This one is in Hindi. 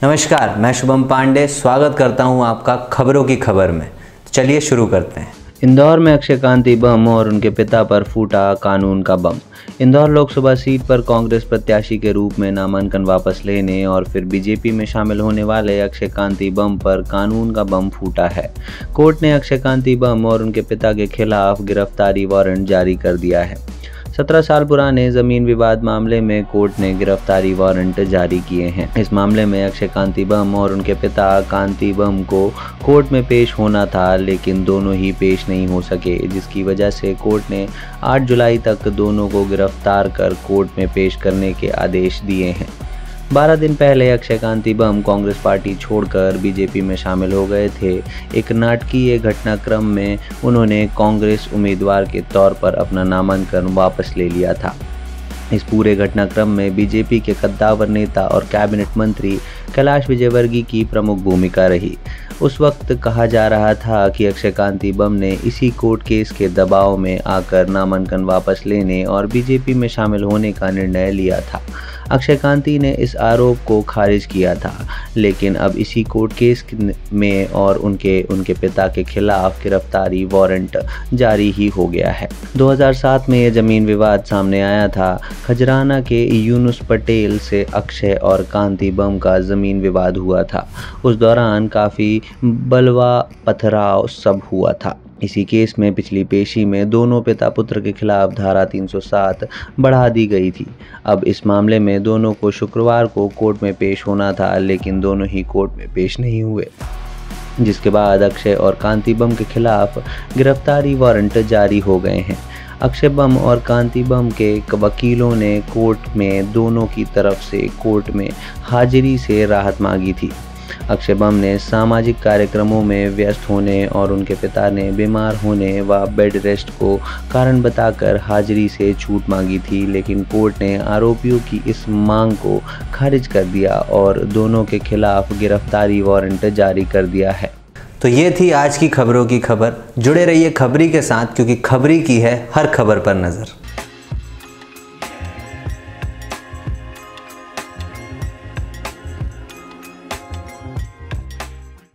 नमस्कार, मैं शुभम पांडे स्वागत करता हूं आपका खबरों की खबर में। तो चलिए शुरू करते हैं। इंदौर में अक्षय कांति बम और उनके पिता पर फूटा कानून का बम। इंदौर लोकसभा सीट पर कांग्रेस प्रत्याशी के रूप में नामांकन वापस लेने और फिर बीजेपी में शामिल होने वाले अक्षय कांति बम पर कानून का बम फूटा है। कोर्ट ने अक्षय कांति बम और उनके पिता के खिलाफ गिरफ्तारी वारंट जारी कर दिया है। 17 साल पुराने जमीन विवाद मामले में कोर्ट ने गिरफ्तारी वारंट जारी किए हैं। इस मामले में अक्षय कांति बम और उनके पिता कांति बम को कोर्ट में पेश होना था, लेकिन दोनों ही पेश नहीं हो सके, जिसकी वजह से कोर्ट ने 8 जुलाई तक दोनों को गिरफ्तार कर कोर्ट में पेश करने के आदेश दिए हैं। 12 दिन पहले अक्षय कांति बम कांग्रेस पार्टी छोड़कर बीजेपी में शामिल हो गए थे। एक नाटकीय घटनाक्रम में उन्होंने कांग्रेस उम्मीदवार के तौर पर अपना नामांकन वापस ले लिया था। इस पूरे घटनाक्रम में बीजेपी के कद्दावर नेता और कैबिनेट मंत्री कैलाश विजयवर्गीय की प्रमुख भूमिका रही। उस वक्त कहा जा रहा था कि अक्षय कांति बम ने इसी कोर्ट केस के दबाव में आकर नामांकन वापस लेने और बीजेपी में शामिल होने का निर्णय लिया था। अक्षय कांति ने इस आरोप को खारिज किया था, लेकिन अब इसी कोर्ट केस में और उनके पिता के खिलाफ गिरफ्तारी वारंट जारी ही हो गया है। 2007 में यह जमीन विवाद सामने आया था। खजराना के यूनुस पटेल से अक्षय और कांति बम का जमीन विवाद हुआ था। उस दौरान काफ़ी बलवा पथराव सब हुआ था। इसी केस में पिछली पेशी में दोनों पिता पुत्र के खिलाफ धारा 307 बढ़ा दी गई थी। अब इस मामले में दोनों को शुक्रवार को कोर्ट में पेश होना था, लेकिन दोनों ही कोर्ट में पेश नहीं हुए, जिसके बाद अक्षय और कांति बम के खिलाफ गिरफ्तारी वारंट जारी हो गए हैं। अक्षय बम और कांति बम के वकीलों ने कोर्ट में दोनों की तरफ से कोर्ट में हाजिरी से राहत मांगी थी। अक्षय बम ने सामाजिक कार्यक्रमों में व्यस्त होने और उनके पिता ने बीमार होने व बेड रेस्ट को कारण बताकर हाजिरी से छूट मांगी थी, लेकिन कोर्ट ने आरोपियों की इस मांग को खारिज कर दिया और दोनों के खिलाफ गिरफ्तारी वारंट जारी कर दिया है। तो ये थी आज की खबरों की खबर। जुड़े रहिए खबरी के साथ, क्योंकि खबरी की है हर खबर पर नज़र।